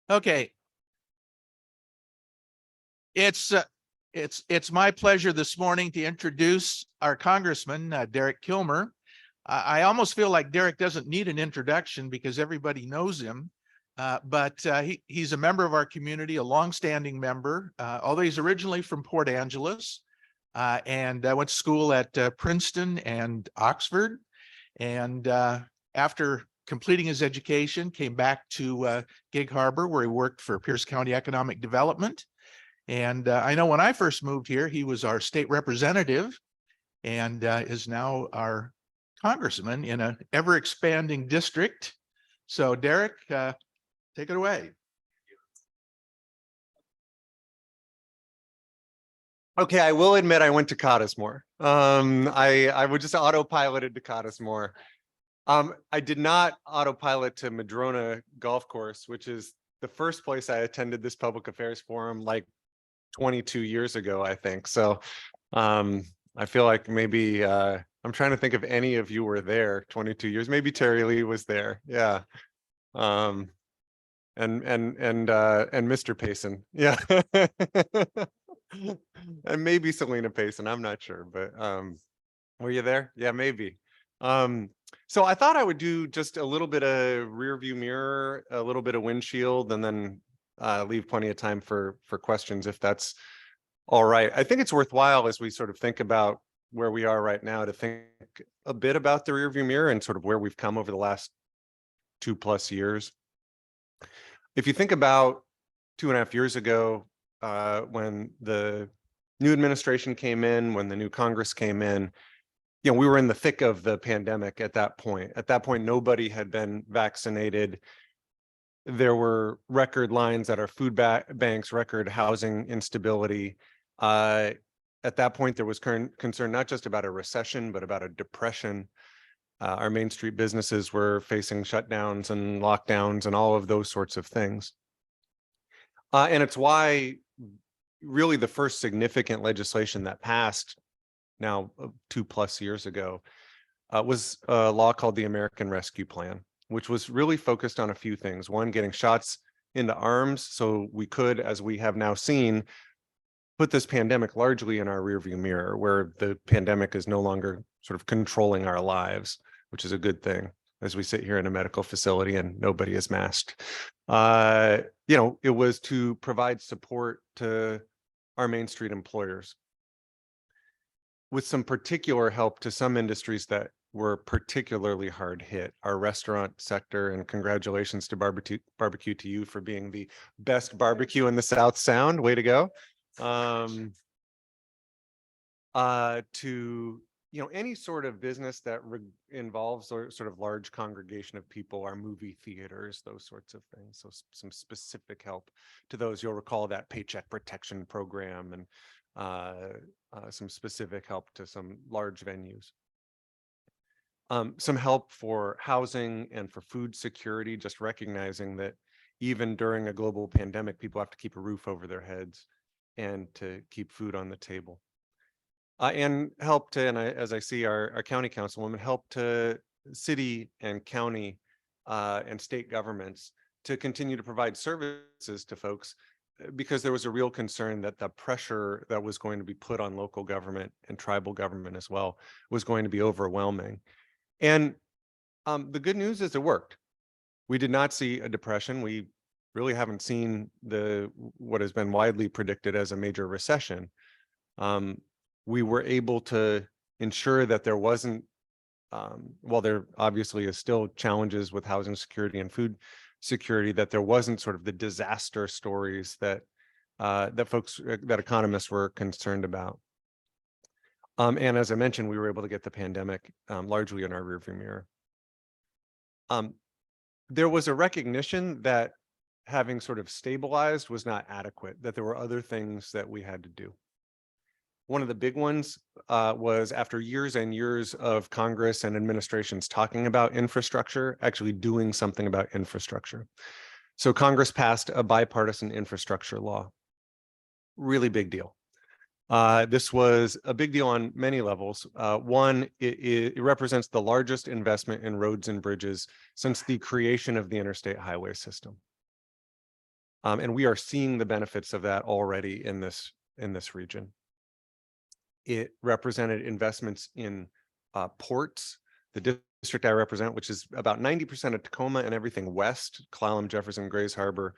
Okay. It's my pleasure this morning to introduce our Congressman, Derek Kilmer. I almost feel like Derek doesn't need an introduction because everybody knows him. But he's a member of our community, a longstanding member, although he's originally from Port Angeles, and went to school at Princeton and Oxford. And after completing his education, came back to Gig Harbor, where he worked for Pierce County Economic Development. And I know when I first moved here, he was our state representative and is now our congressman in an ever expanding district. So Derek, take it away. Okay, I will admit I went to Cottesmore. I would just autopiloted to Cottesmore. I did not autopilot to Madrona Golf Course, which is the first place I attended this public affairs forum like 22 years ago, I think. So I feel like maybe I'm trying to think if any of you were there 22 years. Maybe Terry Lee was there. Yeah. And Mr. Payson. Yeah. And maybe Selena Payson. I'm not sure, but were you there? Yeah, maybe. So I thought I would do just a little bit of rear view mirror, a little bit of windshield, and then leave plenty of time for questions if that's all right. I think it's worthwhile as we sort of think about where we are right now to think a bit about the rear view mirror and sort of where we've come over the last 2+ years. If you think about 2.5 years ago, when the new administration came in, when the new Congress came in, we were in the thick of the pandemic at that point. At that point, nobody had been vaccinated. There were record lines at our food banks, record housing instability. At that point, there was concern not just about a recession, but about a depression. Our Main Street businesses were facing shutdowns and lockdowns and all of those sorts of things. And it's why really the first significant legislation that passed now 2+ years ago was a law called the American Rescue Plan, which was really focused on a few things. One, getting shots into arms so we could, as we have now seen, put this pandemic largely in our rearview mirror, where the pandemic is no longer sort of controlling our lives, which is a good thing as we sit here in a medical facility and nobody is masked. It was to provide support to our Main Street employers, with some particular help to some industries that were particularly hard hit. Our restaurant sector, and congratulations to barbecue to you for being the best barbecue in the South Sound. Way to go. To any sort of business that involves a sort of large congregation of people, our movie theaters, those sorts of things. So some specific help to those. You'll recall that Paycheck Protection Program and some specific help to some large venues. Some help for housing and for food security, just recognizing that even during a global pandemic, people have to keep a roof over their heads and to keep food on the table. And help to, and as I see our county councilwoman, help to city and county and state governments to continue to provide services to folks, because there was a real concern that the pressure that was going to be put on local government and tribal government as well was going to be overwhelming. And the good news is it worked. We did not see a depression. We really haven't seen what has been widely predicted as a major recession. We were able to ensure that there wasn't, while there obviously is still challenges with housing security and food security, that there wasn't sort of the disaster stories that that economists were concerned about. And as I mentioned, we were able to get the pandemic largely in our rearview mirror. There was a recognition that having sort of stabilized was not adequate, that there were other things that we had to do. One of the big ones was, after years and years of Congress and administrations talking about infrastructure, actually doing something about infrastructure. So Congress passed a bipartisan infrastructure law. Really big deal. This was a big deal on many levels. One, it represents the largest investment in roads and bridges since the creation of the interstate highway system. And we are seeing the benefits of that already in this region. It represented investments in ports. The district I represent, which is about 90% of Tacoma and everything west, Clallam, Jefferson, Grays Harbor,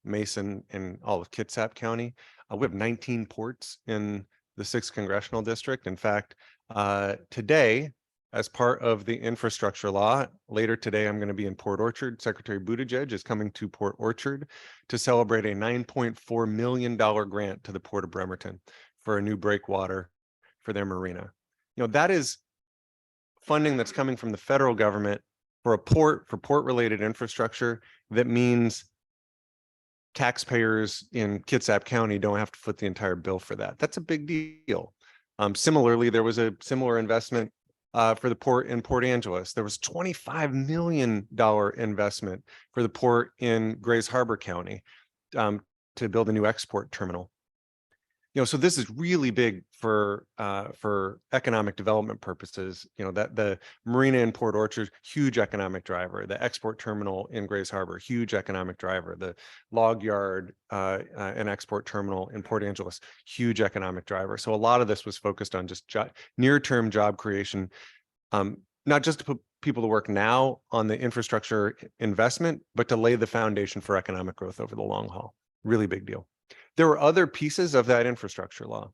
Mason, and all of Kitsap County. We have 19 ports in the 6th Congressional District. In fact, today, as part of the infrastructure law, later today, I'm going to be in Port Orchard. Secretary Buttigieg is coming to Port Orchard to celebrate a $9.4 million grant to the Port of Bremerton for a new breakwater for their marina. That is funding that's coming from the federal government for a port, for port-related infrastructure. That means taxpayers in Kitsap County don't have to foot the entire bill for that. That's a big deal. Similarly, there was a similar investment for the port in Port Angeles. There was $25 million investment for the port in Grays Harbor County to build a new export terminal. So this is really big for economic development purposes. That the marina in Port Orchard, huge economic driver. The export terminal in Grays Harbor, huge economic driver. The log yard and export terminal in Port Angeles, huge economic driver. So a lot of this was focused on just near-term job creation, not just to put people to work now on the infrastructure investment, but to lay the foundation for economic growth over the long haul. Really big deal. There were other pieces of that infrastructure law.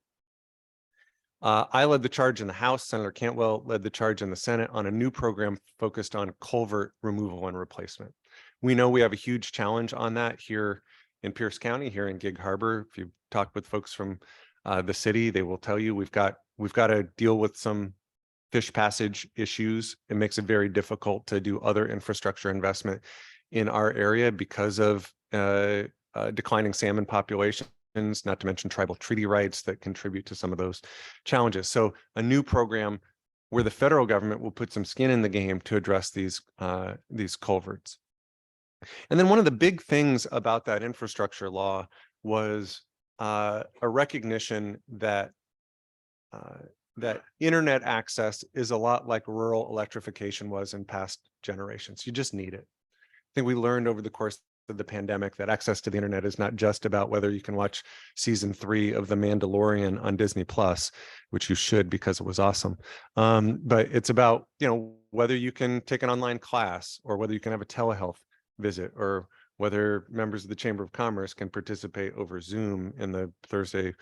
I led the charge in the House. Senator Cantwell led the charge in the Senate on a new program focused on culvert removal and replacement. We know we have a huge challenge on that here in Pierce County, here in Gig Harbor. If you talk with folks from the city, they will tell you we've got to deal with some fish passage issues. It makes it very difficult to do other infrastructure investment in our area because of declining salmon populations, not to mention tribal treaty rights that contribute to some of those challenges. So a new program where the federal government will put some skin in the game to address these culverts. And then one of the big things about that infrastructure law was a recognition that that internet access is a lot like rural electrification was in past generations. You just need it. I think we learned over the course of the pandemic that access to the internet is not just about whether you can watch season 3 of The Mandalorian on Disney Plus, which you should because it was awesome. But it's about, whether you can take an online class or whether you can have a telehealth visit or whether members of the Chamber of Commerce can participate over Zoom in the Thursday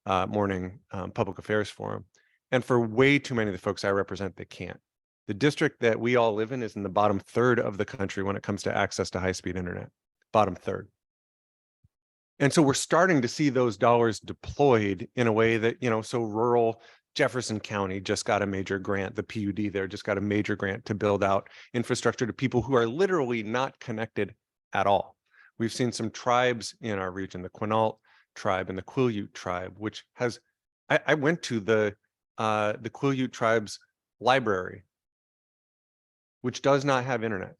morning public affairs forum. And for way too many of the folks I represent, they can't. The district that we all live in is in the bottom third of the country when it comes to access to high-speed internet, bottom third. And so we're starting to see those dollars deployed in a way that, so rural Jefferson County just got a major grant. The PUD there just got a major grant to build out infrastructure to people who are literally not connected at all. We've seen some tribes in our region, the Quinault tribe and the Quileute tribe, which has, I went to the Quileute tribe's library, which does not have internet,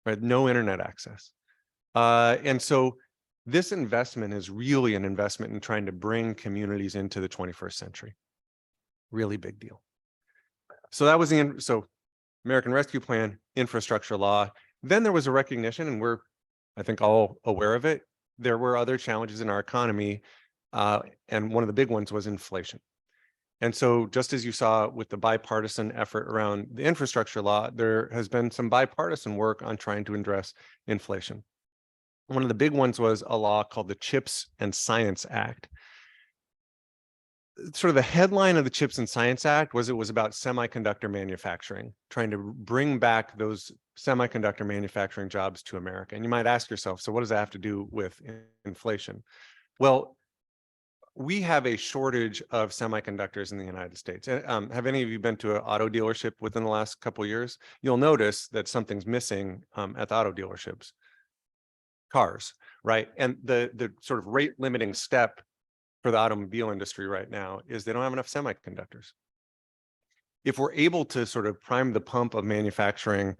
right? No internet access. And so this investment is really an investment in trying to bring communities into the 21st century. Really big deal. So that was so American Rescue Plan, infrastructure law. Then there was a recognition, and we're, I think, all aware of it. There were other challenges in our economy, and one of the big ones was inflation. And so just as you saw with the bipartisan effort around the infrastructure law, there has been some bipartisan work on trying to address inflation. One of the big ones was a law called the CHIPS and Science Act. Sort of the headline of the CHIPS and Science Act was it was about semiconductor manufacturing, trying to bring back those semiconductor manufacturing jobs to America. And you might ask yourself, so what does that have to do with inflation? Well, we have a shortage of semiconductors in the United States. Have any of you been to an auto dealership within the last couple of years? You'll notice that something's missing at the auto dealerships. Cars, right? And the sort of rate limiting step for the automobile industry right now is they don't have enough semiconductors. If we're able to sort of prime the pump of manufacturing,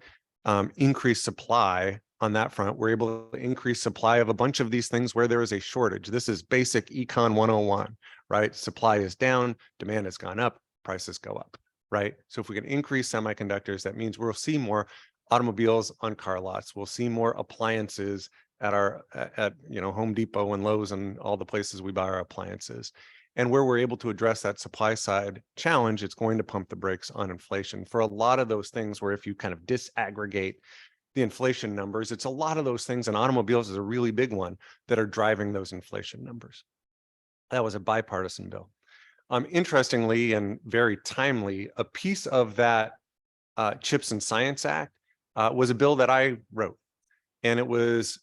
increase supply on that front, we're able to increase supply of a bunch of these things where there is a shortage. This is basic econ 101, right? Supply is down, demand has gone up, prices go up, right? So if we can increase semiconductors, that means we'll see more automobiles on car lots. We'll see more appliances at Home Depot and Lowe's and all the places we buy our appliances. And where we're able to address that supply side challenge, it's going to pump the brakes on inflation. For a lot of those things where if you kind of disaggregate the inflation numbers, it's a lot of those things, and automobiles is a really big one, that are driving those inflation numbers. That was a bipartisan bill. Interestingly and very timely, a piece of that CHIPS and Science Act was a bill that I wrote, and it was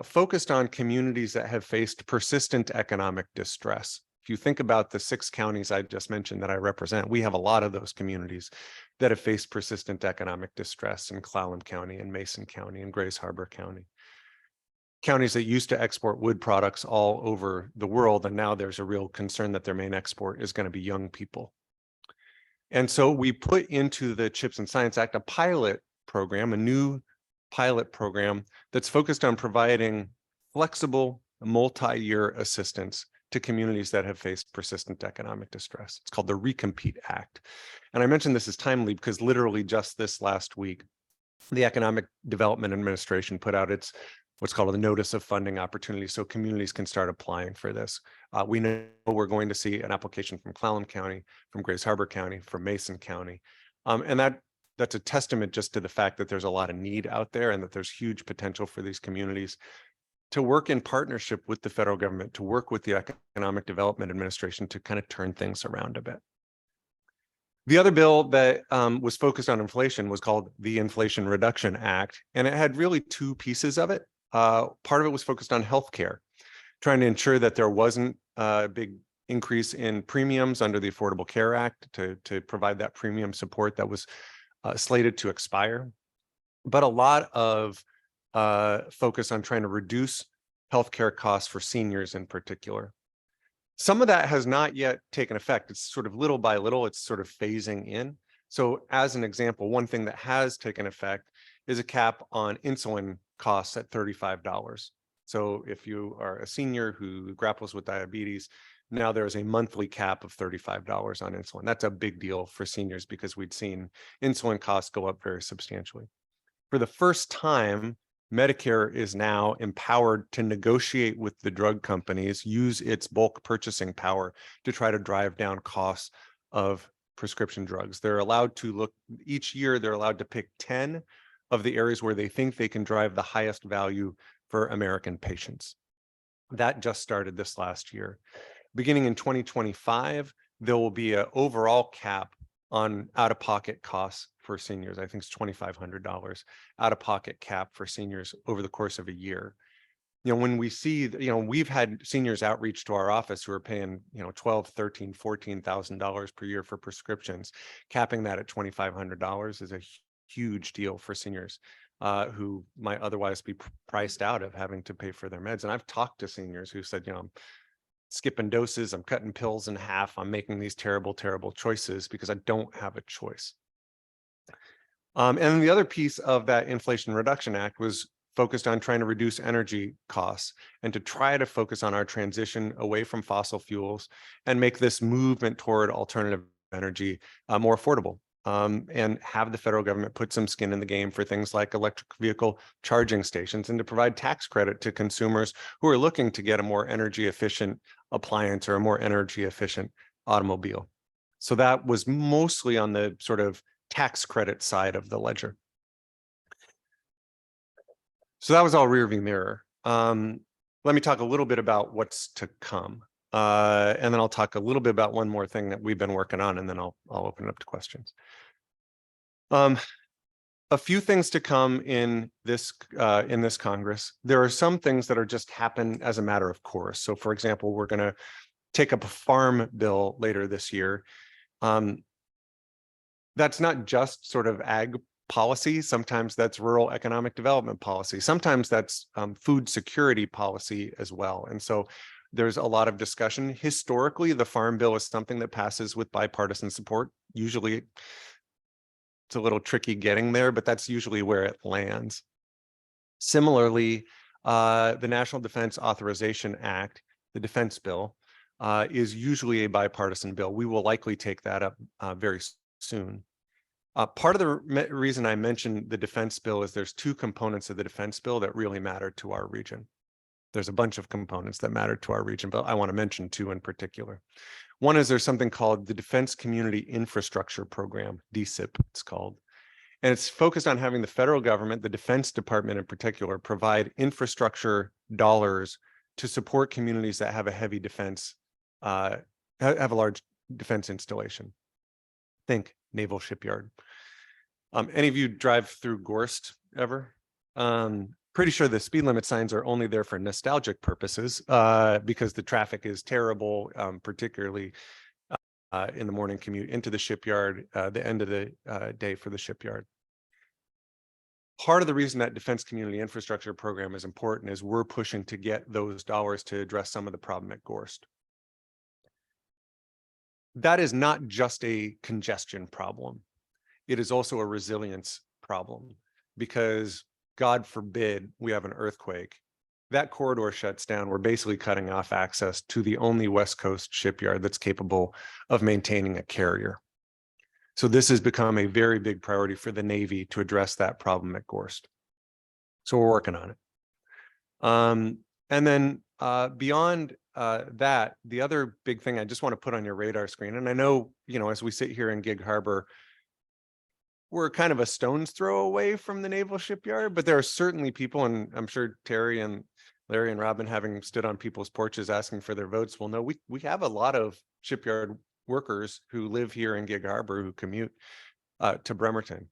focused on communities that have faced persistent economic distress. If you think about the 6 counties I just mentioned that I represent, we have a lot of those communities that have faced persistent economic distress in Clallam County and Mason County and Grays Harbor County. Counties that used to export wood products all over the world, and now there's a real concern that their main export is going to be young people. And so we put into the CHIPS and Science Act a pilot program, a new pilot program that's focused on providing flexible multi-year assistance to communities that have faced persistent economic distress. It's called the Recompete Act. And I mentioned this is timely because literally just this last week, the Economic Development Administration put out its what's called a notice of funding opportunity, so communities can start applying for this. We know we're going to see an application from Clallam County, from Grays Harbor County, from Mason County. And that's a testament just to the fact that there's a lot of need out there and that there's huge potential for these communities to work in partnership with the federal government, to work with the Economic Development Administration to kind of turn things around a bit. The other bill that was focused on inflation was called the Inflation Reduction Act, and it had really 2 pieces of it. Part of it was focused on healthcare, trying to ensure that there wasn't a big increase in premiums under the Affordable Care Act to provide that premium support that was slated to expire. But a lot of focus on trying to reduce healthcare costs for seniors in particular. Some of that has not yet taken effect. It's sort of little by little, it's sort of phasing in. So as an example, one thing that has taken effect is a cap on insulin costs at $35. So if you are a senior who grapples with diabetes, now there's a monthly cap of $35 on insulin. That's a big deal for seniors because we'd seen insulin costs go up very substantially. For the first time, Medicare is now empowered to negotiate with the drug companies, use its bulk purchasing power to try to drive down costs of prescription drugs. They're allowed to look, each year they're allowed to pick 10 of the areas where they think they can drive the highest value for American patients. That just started this last year. Beginning in 2025, there will be an overall cap on out-of-pocket costs for seniors. I think it's $2,500 out-of-pocket cap for seniors over the course of a year. When we see, we've had seniors outreach to our office who are paying, $12,000, $13,000, $14,000 per year for prescriptions. Capping that at $2,500 is a huge deal for seniors who might otherwise be priced out of having to pay for their meds. And I've talked to seniors who said, I'm skipping doses, I'm cutting pills in half, I'm making these terrible, terrible choices because I don't have a choice. And the other piece of that Inflation Reduction Act was focused on trying to reduce energy costs and to try to focus on our transition away from fossil fuels and make this movement toward alternative energy more affordable. And have the federal government put some skin in the game for things like electric vehicle charging stations and to provide tax credit to consumers who are looking to get a more energy efficient appliance or a more energy efficient automobile. So that was mostly on the sort of tax credit side of the ledger. So that was all rearview mirror. Let me talk a little bit about what's to come. And then I'll talk a little bit about one more thing that we've been working on, and then I'll open it up to questions. A few things to come in this Congress. There are some things that are just happen as a matter of course. So for example, we're going to take up a farm bill later this year. That's not just sort of ag policy. Sometimes that's rural economic development policy. Sometimes that's food security policy as well. And so there's a lot of discussion. Historically, the farm bill is something that passes with bipartisan support. Usually it's a little tricky getting there, but that's usually where it lands. Similarly, the National Defense Authorization Act, the defense bill, is usually a bipartisan bill. We will likely take that up very soon. Part of the reason I mentioned the defense bill is there's two components of the defense bill that really matter to our region. There's a bunch of components that matter to our region, but I want to mention two in particular. One is there's something called the Defense Community Infrastructure Program, DCIP it's called. And it's focused on having the federal government, the Defense Department in particular, provide infrastructure dollars to support communities that have a heavy defense, have a large defense installation. Think naval shipyard. Any of you drive through Gorst ever? Pretty sure the speed limit signs are only there for nostalgic purposes because the traffic is terrible, particularly in the morning commute into the shipyard, the end of the day for the shipyard. Part of the reason that Defense Community Infrastructure Program is important is we're pushing to get those dollars to address some of the problem at Gorst. That is not just a congestion problem. It is also a resilience problem because God forbid we have an earthquake. That corridor shuts down. We're basically cutting off access to the only West Coast shipyard that's capable of maintaining a carrier. So this has become a very big priority for the Navy to address that problem at Gorst. So we're working on it. And then beyond that, the other big thing I just want to put on your radar screen, and I know, as we sit here in Gig Harbor, we're kind of a stone's throw away from the naval shipyard, but there are certainly people, and I'm sure Terry and Larry and Robin, having stood on people's porches asking for their votes, will know we have a lot of shipyard workers who live here in Gig Harbor who commute to Bremerton.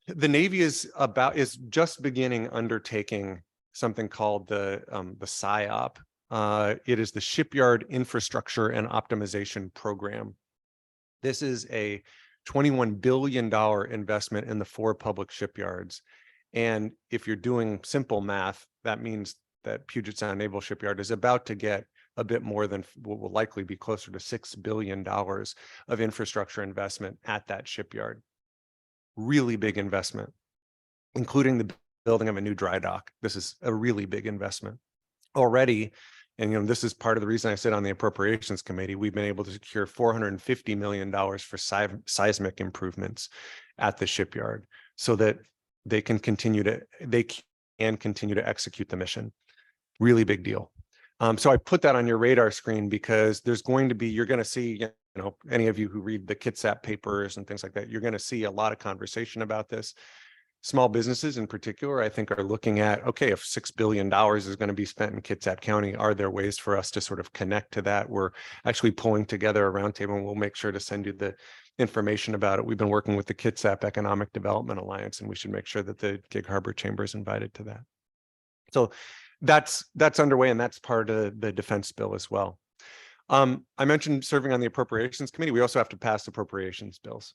The Navy is just beginning undertaking something called the SIOP. It is the Shipyard Infrastructure and Optimization Program. This is a $21 billion investment in the 4 public shipyards. And if you're doing simple math, that means that Puget Sound Naval Shipyard is about to get a bit more than what will likely be closer to $6 billion of infrastructure investment at that shipyard. Really big investment, including the building of a new dry dock. This is a really big investment already. And this is part of the reason I sit on the Appropriations Committee. We've been able to secure $450 million for seismic improvements at the shipyard so that they can continue to execute the mission. Really big deal. So I put that on your radar screen because there's going to be, you're going to see, any of you who read the Kitsap papers and things like that, you're going to see a lot of conversation about this. Small businesses in particular, I think, are looking at, okay, if $6 billion is going to be spent in Kitsap County, are there ways for us to sort of connect to that? We're actually pulling together a roundtable, and we'll make sure to send you the information about it. We've been working with the Kitsap Economic Development Alliance, and we should make sure that the Gig Harbor Chamber is invited to that. So that's underway, and that's part of the defense bill as well. I mentioned serving on the Appropriations Committee. We also have to pass appropriations bills.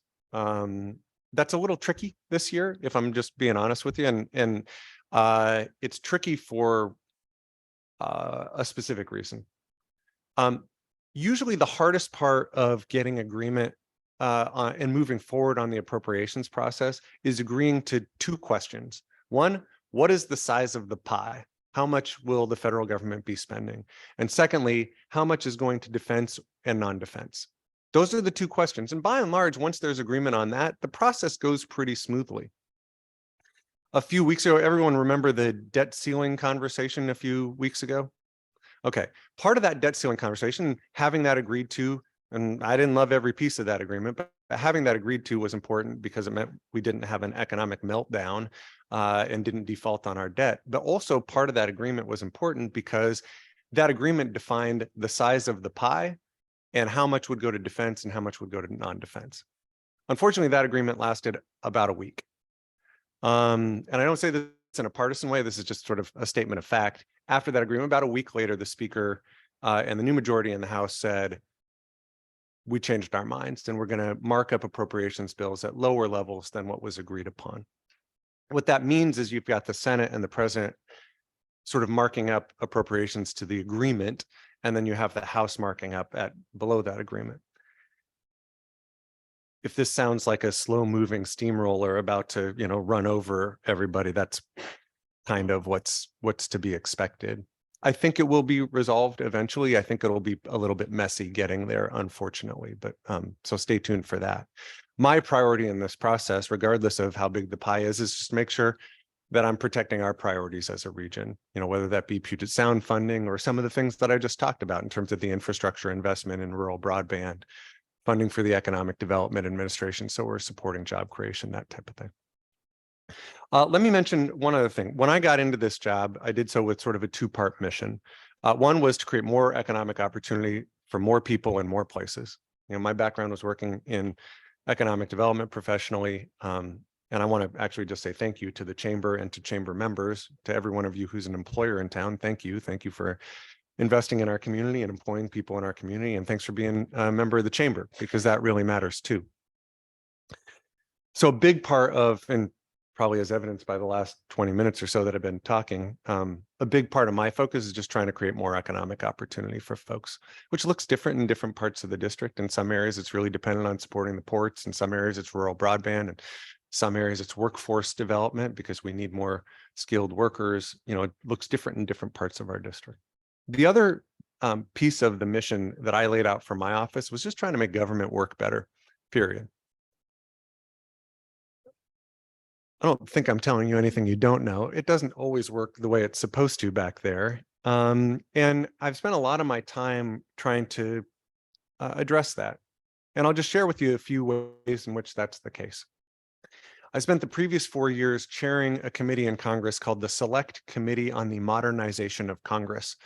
That's a little tricky this year, if I'm just being honest with you. And it's tricky for a specific reason. Usually the hardest part of getting agreement and moving forward on the appropriations process is agreeing to 2 questions. One, what is the size of the pie? How much will the federal government be spending? And secondly, how much is going to defense and non-defense? Those are the 2 questions. And by and large, once there's agreement on that, the process goes pretty smoothly. A few weeks ago, everyone remember the debt ceiling conversation a few weeks ago? Okay, part of that debt ceiling conversation, having that agreed to, and I didn't love every piece of that agreement, but having that agreed to was important because it meant we didn't have an economic meltdown and didn't default on our debt. But also part of that agreement was important because that agreement defined the size of the pie and how much would go to defense and how much would go to non-defense. Unfortunately, that agreement lasted about a week. And I don't say this in a partisan way. This is just sort of a statement of fact. After that agreement, about a week later, the speaker and the new majority in the House said, we changed our minds and we're going to mark up appropriations bills at lower levels than what was agreed upon. What that means is you've got the Senate and the president sort of marking up appropriations to the agreement, and then you have the House marking up at below that agreement. If this sounds like a slow-moving steamroller about to, run over everybody, that's kind of what's to be expected. I think it will be resolved eventually. I think it'll be a little bit messy getting there, unfortunately, but so stay tuned for that. my priority in this process, regardless of how big the pie is just to make sure that I'm protecting our priorities as a region, whether that be Puget Sound funding or some of the things that I just talked about in terms of the infrastructure investment in rural broadband, funding for the Economic Development Administration. So we're supporting job creation, that type of thing. Let me mention one other thing. When I got into this job, I did so with sort of a two-part mission. One was to create more economic opportunity for more people in more places. My background was working in economic development professionally. And I want to actually just say thank you to the chamber and to chamber members, to every one of you who's an employer in town. Thank you. Thank you for investing in our community and employing people in our community. And thanks for being a member of the chamber, because that really matters too. So a big part of, and probably as evidenced by the last 20 minutes or so that I've been talking, a big part of my focus is just trying to create more economic opportunity for folks, which looks different in different parts of the district. In some areas, it's really dependent on supporting the ports. In some areas, it's rural broadband. And some areas, it's workforce development because we need more skilled workers. It looks different in different parts of our district. The other piece of the mission that I laid out for my office was just trying to make government work better, period. I don't think I'm telling you anything you don't know. It doesn't always work the way it's supposed to back there. And I've spent a lot of my time trying to address that. And I'll just share with you a few ways in which that's the case. I spent the previous 4 years chairing a committee in Congress called the Select Committee on the Modernization of Congress,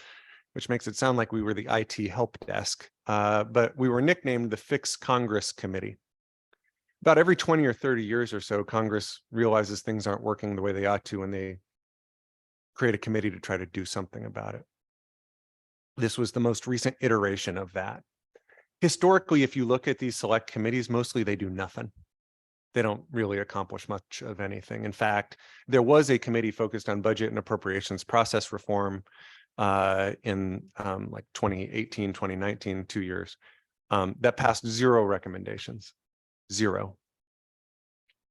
which makes it sound like we were the IT help desk, but we were nicknamed the Fix Congress Committee. About every 20 or 30 years or so, Congress realizes things aren't working the way they ought to, and they create a committee to try to do something about it. This was the most recent iteration of that. Historically, if you look at these select committees, mostly they do nothing. They don't really accomplish much of anything. In fact, there was a committee focused on budget and appropriations process reform in like 2018, 2019, 2 years, that passed 0 recommendations. 0.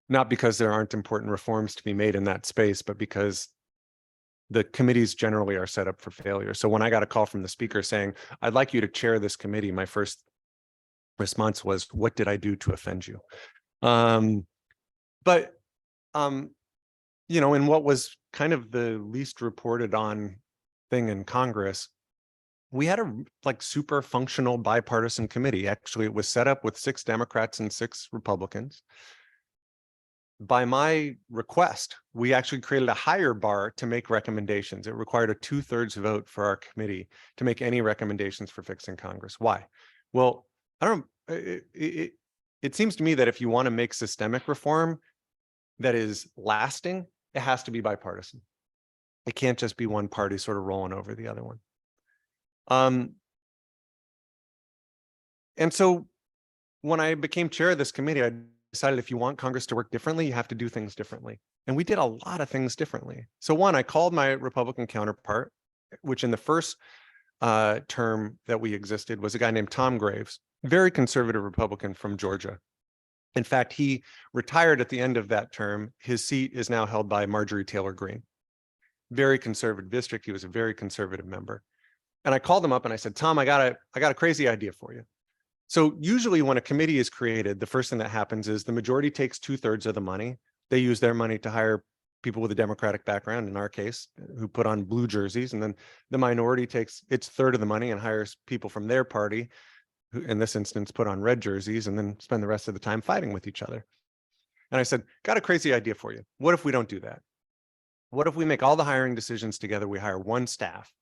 Not because there aren't important reforms to be made in that space, but because the committees generally are set up for failure. So when I got a call from the speaker saying, I'd like you to chair this committee, my first response was, what did I do to offend you? But in what was kind of the least reported on thing in Congress, we had a super functional bipartisan committee. Actually, it was set up with 6 Democrats and 6 Republicans. By my request, we actually created a higher bar to make recommendations. It required a 2/3 vote for our committee to make any recommendations for fixing Congress. Why? Well, I don't. It seems to me that if you want to make systemic reform that is lasting, it has to be bipartisan. It can't just be one party sort of rolling over the other one. And so when I became chair of this committee, I decided if you want Congress to work differently, you have to do things differently. And we did a lot of things differently. So one, I called my Republican counterpart, which in the first term that we existed was a guy named Tom Graves, very conservative Republican from Georgia. In fact, he retired at the end of that term. His seat is now held by Marjorie Taylor Greene. Very conservative district. He was a very conservative member. And I called him up and I said, Tom, I got a crazy idea for you. So usually when a committee is created, the first thing that happens is the majority takes 2/3 of the money. They use their money to hire people with a Democratic background, in our case, who put on blue jerseys. And then the minority takes its 1/3 of the money and hires people from their party, who in this instance put on red jerseys, and then spend the rest of the time fighting with each other. And I said, got a crazy idea for you. What if we don't do that? What if we make all the hiring decisions together? We hire one staff.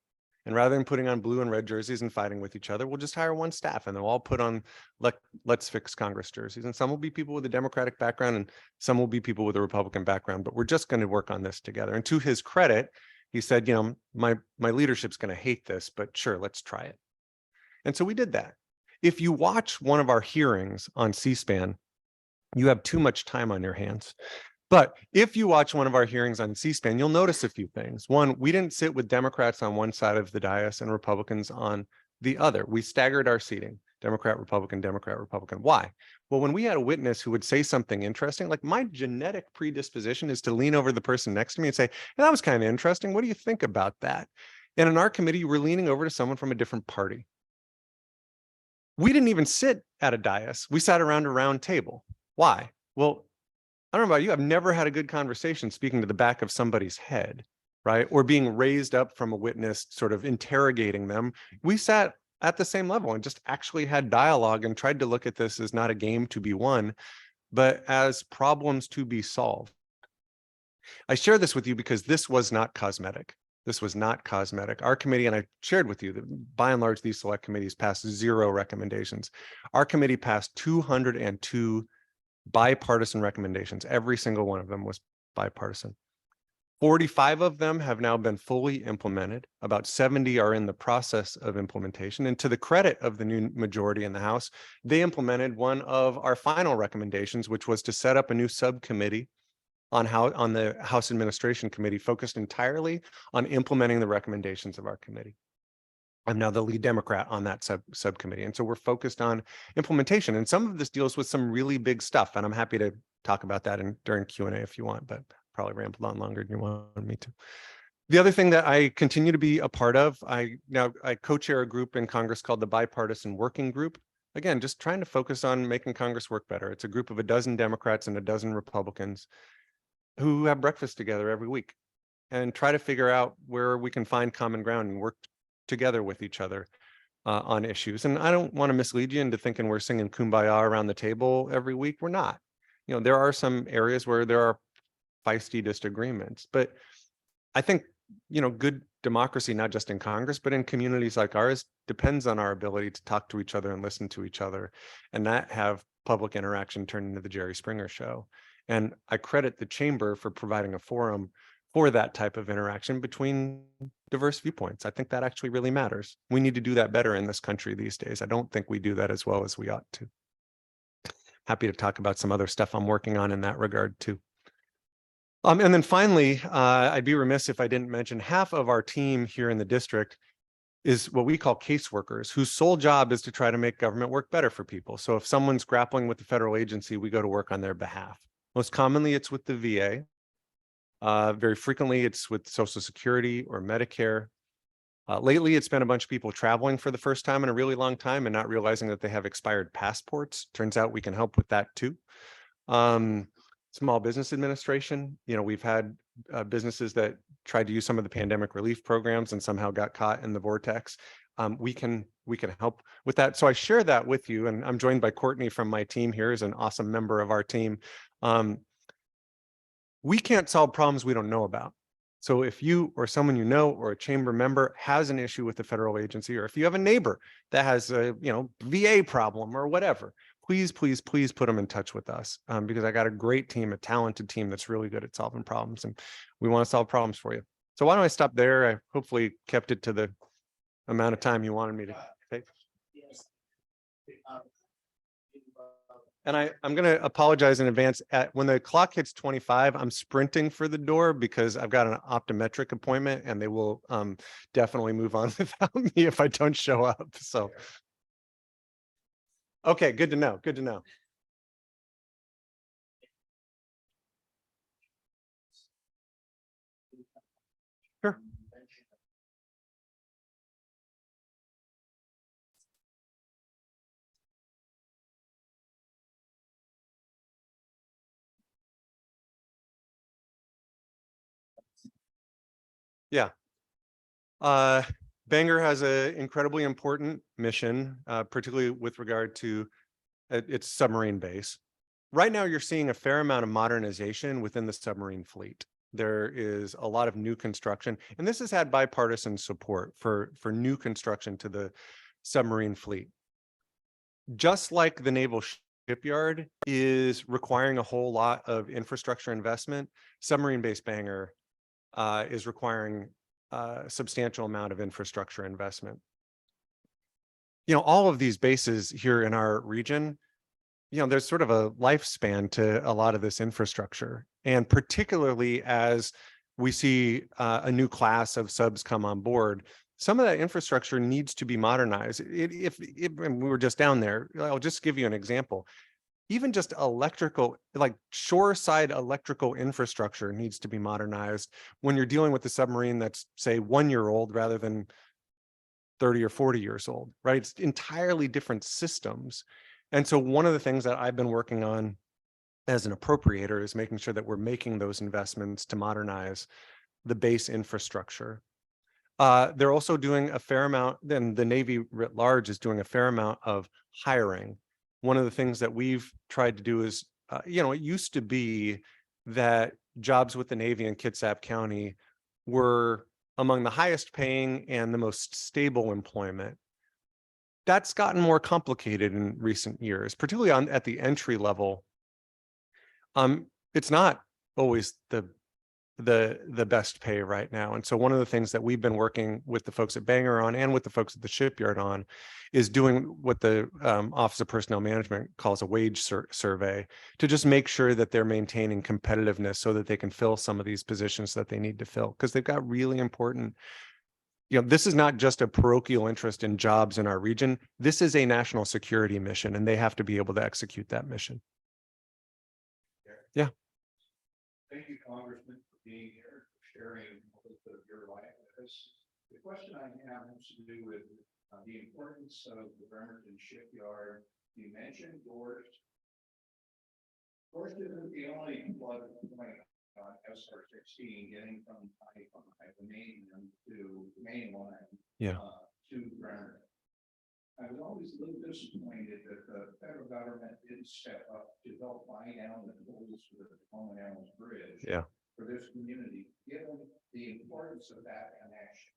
And rather than putting on blue and red jerseys and fighting with each other, we'll just hire one staff and they'll all put on let's fix Congress jerseys. And some will be people with a Democratic background and some will be people with a Republican background, but we're just going to work on this together. And to his credit, he said, my leadership's going to hate this, but sure, let's try it. And so we did that. If you watch one of our hearings on C-SPAN, you have too much time on your hands. But if you watch one of our hearings on C-SPAN, you'll notice a few things. One, we didn't sit with Democrats on one side of the dais and Republicans on the other. We staggered our seating, Democrat, Republican, Democrat, Republican. Why? Well, when we had a witness who would say something interesting, like my genetic predisposition is to lean over the person next to me and say, hey, that was kind of interesting. What do you think about that? And in our committee, we're leaning over to someone from a different party. We didn't even sit at a dais. We sat around a round table. Why? Well, I don't know about you. I've never had a good conversation speaking to the back of somebody's head, right? Or being raised up from a witness, sort of interrogating them. We sat at the same level and just actually had dialogue and tried to look at this as not a game to be won, but as problems to be solved. I share this with you because this was not cosmetic. This was not cosmetic. Our committee, and I shared with you that by and large, these select committees passed 0 recommendations. Our committee passed 202 bipartisan recommendations. Every single one of them was bipartisan. 45 of them have now been fully implemented. About 70 are in the process of implementation. And to the credit of the new majority in the House, they implemented one of our final recommendations, which was to set up a new subcommittee on the House Administration Committee focused entirely on implementing the recommendations of our committee. I'm now the lead Democrat on that subcommittee. And so we're focused on implementation. And some of this deals with some really big stuff. And I'm happy to talk about that during Q&A if you want, but probably rambled on longer than you wanted me to. The other thing that I continue to be a part of, I co-chair a group in Congress called the Bipartisan Working Group. Again, just trying to focus on making Congress work better. It's a group of 12 Democrats and 12 Republicans who have breakfast together every week and try to figure out where we can find common ground and work together with each other on issues. And I don't want to mislead you into thinking we're singing Kumbaya around the table every week. We're not. You know, there are some areas where there are feisty disagreements, but I think, you know, good democracy, not just in Congress, but in communities like ours, depends on our ability to talk to each other and listen to each other and not have public interaction turn into the Jerry Springer show. And I credit the chamber for providing a forum for that type of interaction between diverse viewpoints. I think that actually really matters. We need to do that better in this country these days. I don't think we do that as well as we ought to. Happy to talk about some other stuff I'm working on in that regard too. And then finally, I'd be remiss if I didn't mention half of our team here in the district is what we call caseworkers, whose sole job is to try to make government work better for people. So if someone's grappling with the federal agency, we go to work on their behalf. Most commonly, it's with the VA. Very frequently, it's with Social Security or Medicare. Lately, it's been a bunch of people traveling for the first time in a really long time and not realizing that they have expired passports. Turns out we can help with that too. Small Business Administration, you know, we've had businesses that tried to use some of the pandemic relief programs and somehow got caught in the vortex. We can help with that. So I share that with you, and I'm joined by Courtney from my team here, is an awesome member of our team. We can't solve problems we don't know about. So if you or someone you know or a chamber member has an issue with the federal agency, or if you have a neighbor that has a VA problem or whatever, please put them in touch with us, because I got a great team, a talented team that's really good at solving problems, and we want to solve problems for you. So why don't I stop there? I hopefully kept it to the amount of time you wanted me to take. And I'm going to apologize in advance. When the clock hits 25, I'm sprinting for the door because I've got an optometric appointment, and they will definitely move on without me if I don't show up. So, okay, good to know. Good to know. Sure. Yeah. Bangor has an incredibly important mission, particularly with regard to its submarine base. Right now, you're seeing a fair amount of modernization within the submarine fleet. There is a lot of new construction, and this has had bipartisan support for new construction to the submarine fleet. Just like the naval shipyard is requiring a whole lot of infrastructure investment, submarine-based Bangor is requiring a substantial amount of infrastructure investment. You know, all of these bases here in our region, you know, there's sort of a lifespan to a lot of this infrastructure. And particularly as we see a new class of subs come on board, some of that infrastructure needs to be modernized. If we were just down there, I'll just give you an example. Even just electrical, like shoreside electrical infrastructure needs to be modernized when you're dealing with the submarine that's, say, 1 year old rather than 30 or 40 years old, right? It's entirely different systems. And so one of the things that I've been working on as an appropriator is making sure that we're making those investments to modernize the base infrastructure. They're also doing a fair amount, then the Navy writ large is doing a fair amount of hiring. One of the things that we've tried to do is, it used to be that jobs with the Navy in Kitsap County were among the highest paying and the most stable employment. That's gotten more complicated in recent years, particularly at the entry level. It's not always the best pay right now. And so one of the things that we've been working with the folks at Bangor on and with the folks at the shipyard on is doing what the Office of Personnel Management calls a wage survey to just make sure that they're maintaining competitiveness so that they can fill some of these positions that they need to fill, because they've got really important, this is not just a parochial interest in jobs in our region. This is a national security mission, and they have to be able to execute that mission. Yeah. Thank you, Congressman, for being here, for sharing a little bit of your life with us. The question I have has to do with the importance of the Bremerton shipyard. You mentioned Gorst. Gorst isn't the only plug point on SR-16 getting from the main to the main line to Bremerton. I was always a little disappointed that the federal government didn't step up to help buy down the tolls for the Common Allen's Bridge for this community, given the importance of that connection.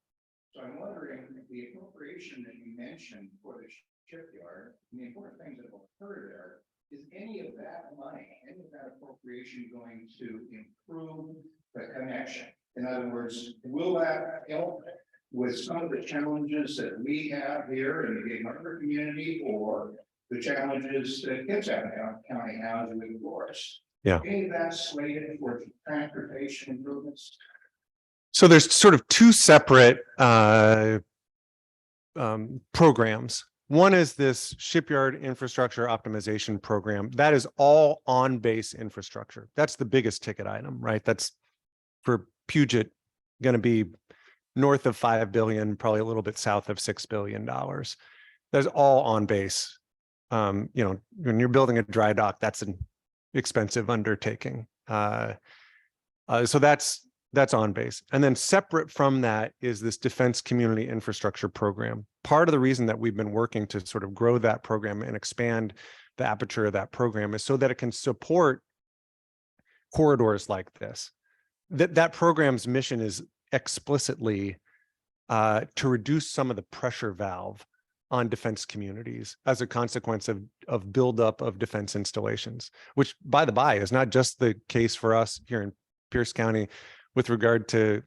So I'm wondering if the appropriation that you mentioned for the shipyard and the important things that will occur there, is any of that money, any of that appropriation going to improve the connection? In other words, will that help with some of the challenges that we have here in the Gig Harbor community, or the challenges that Kitsap County has with Gorst? Yeah. Any of that slated for transportation improvements? So there's sort of two separate programs. One is this shipyard infrastructure optimization program. That is all on base infrastructure. That's the biggest ticket item, right? That's for Puget going to be north of 5 billion, probably a little bit south of $6 billion. That's all on base. When you're building a dry dock, that's an expensive undertaking. So that's on base. And then separate from that is this Defense Community Infrastructure Program. Part of the reason that we've been working to sort of grow that program and expand the aperture of that program is so that it can support corridors like this. That program's mission is explicitly to reduce some of the pressure valve on defense communities as a consequence of buildup of defense installations, which, by the by, is not just the case for us here in Pierce County with regard to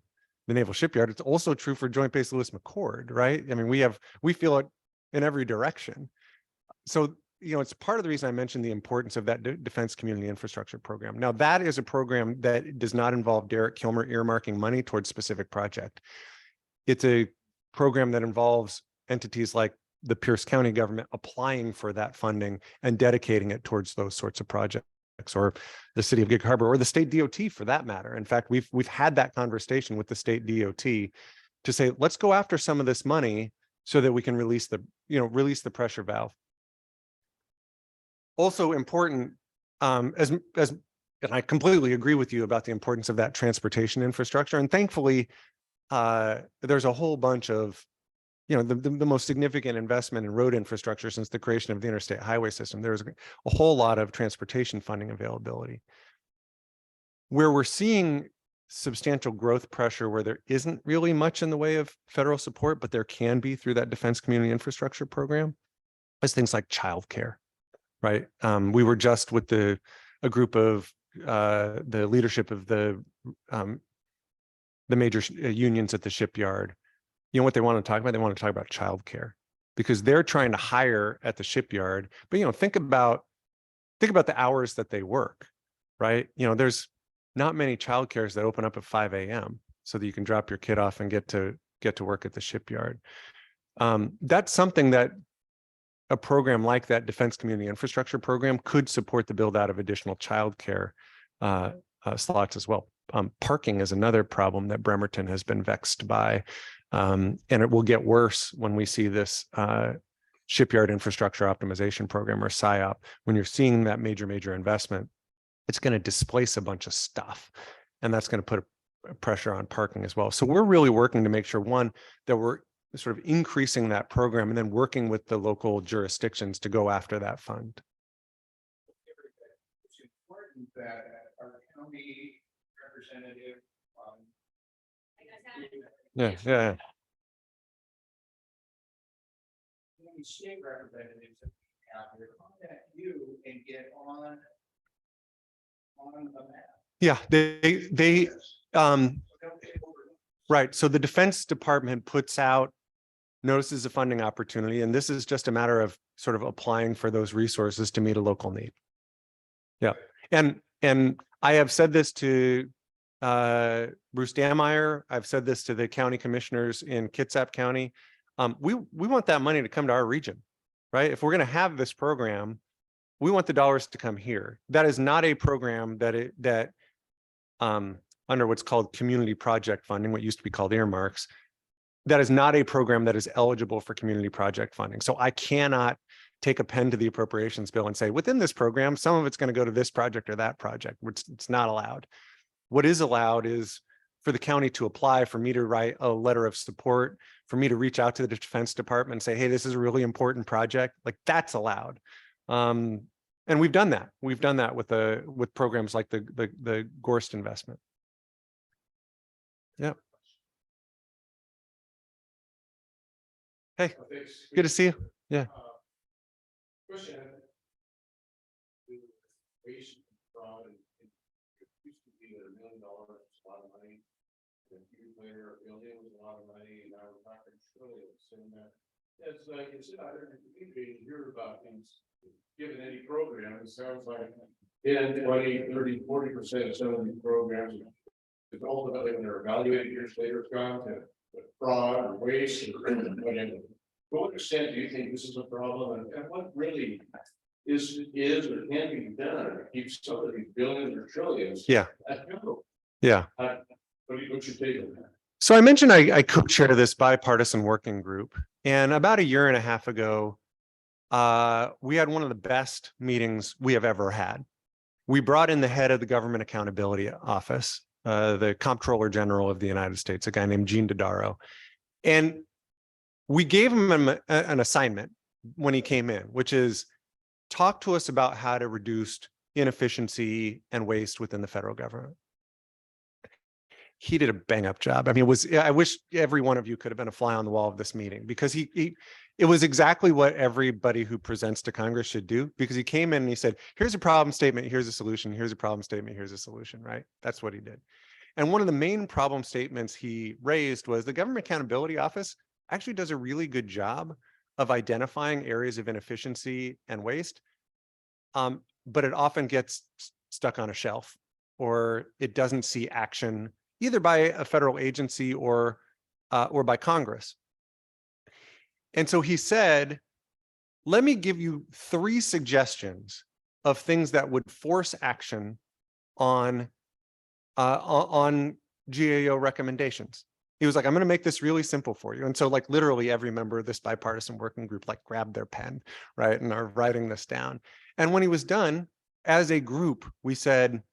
the Naval Shipyard. It's also true for Joint Base Lewis McChord, right? I mean, we feel it in every direction. So, it's part of the reason I mentioned the importance of that Defense Community Infrastructure Program. Now, that is a program that does not involve Derek Kilmer earmarking money towards specific project. It's a program that involves entities like the Pierce County government applying for that funding and dedicating it towards those sorts of projects, or the city of Gig Harbor, or the state DOT for that matter. In fact, we've had that conversation with the state DOT to say, let's go after some of this money so that we can release the pressure valve. Also important, and I completely agree with you about the importance of that transportation infrastructure. And thankfully, there's a whole bunch of, the most significant investment in road infrastructure since the creation of the interstate highway system. There's a whole lot of transportation funding availability. Where we're seeing substantial growth pressure, where there isn't really much in the way of federal support, but there can be through that Defense Community Infrastructure Program, is things like childcare, right? We were just with a group of the leadership of the major unions at the shipyard. What they want to talk about? They want to talk about childcare, because they're trying to hire at the shipyard. But think about the hours that they work, right? There's not many childcares that open up at 5 a.m. so that you can drop your kid off and get to work at the shipyard. That's something that a program like that Defense Community Infrastructure Program could support the build out of additional childcare slots as well. Parking is another problem that Bremerton has been vexed by. And it will get worse when we see this Shipyard Infrastructure Optimization Program, or SIOP, when you're seeing that major investment it's going to displace a bunch of stuff. And that's going to put a pressure on parking as well. So we're really working to make sure, one, that we're sort of increasing that program and then working with the local jurisdictions to go after that fund. It's important that our county representative, Yeah. county state representatives that we have here, contact you and get on the map. Yeah, right. So the Defense Department puts out notices of funding opportunity, and this is just a matter of sort of applying for those resources to meet a local need. Yeah, and I have said this to Bruce Dameyer. I've said this to the county commissioners in Kitsap County. We want that money to come to our region, right? If we're going to have this program, we want the dollars to come here. That is not a program that under what's called community project funding, what used to be called earmarks. That is not a program that is eligible for community project funding. So I cannot take a pen to the appropriations bill and say, within this program, some of it's going to go to this project or that project, which it's not allowed. What is allowed is for the county to apply, for me to write a letter of support, for me to reach out to the Defense Department and say, hey, this is a really important project. Like, that's allowed. And we've done that. We've done that with programs like the Gorst investment. Yeah. Hey, good to see you. Yeah. Question. Waste fraud, it used to be $1 million, a lot of money. And years later, $1 billion was a lot of money, and now we're talking trillions. And it's like, it's out there in the community, you hear about things, given any program, it sounds like 10, 20, 30, 40% of some of these programs, it's ultimately when they're evaluated years later, it's gone to fraud or waste or whatever. To what extent do you think this is a problem, and what really is or can be done to keep some of these billions or trillions? Yeah. At control? Yeah. What's your take on that? So I mentioned I co-chair this bipartisan working group, and about a year and a half ago, we had one of the best meetings we have ever had. We brought in the head of the Government Accountability Office, the Comptroller General of the United States, a guy named Gene Dodaro, and we gave him an assignment when he came in, which is talk to us about how to reduce inefficiency and waste within the federal government. He did a bang up job. I mean, I wish every one of you could have been a fly on the wall of this meeting, because it was exactly what everybody who presents to Congress should do, because he came in and he said, here's a problem statement, here's a solution, here's a problem statement, here's a solution, right? That's what he did. And one of the main problem statements he raised was the Government Accountability Office actually does a really good job of identifying areas of inefficiency and waste, but it often gets stuck on a shelf, or it doesn't see action either by a federal agency or by Congress. And so he said, let me give you 3 suggestions of things that would force action on GAO recommendations. He was like, I'm going to make this really simple for you. And so like literally every member of this bipartisan working group like grabbed their pen, right, and are writing this down. And when he was done, as a group, we said,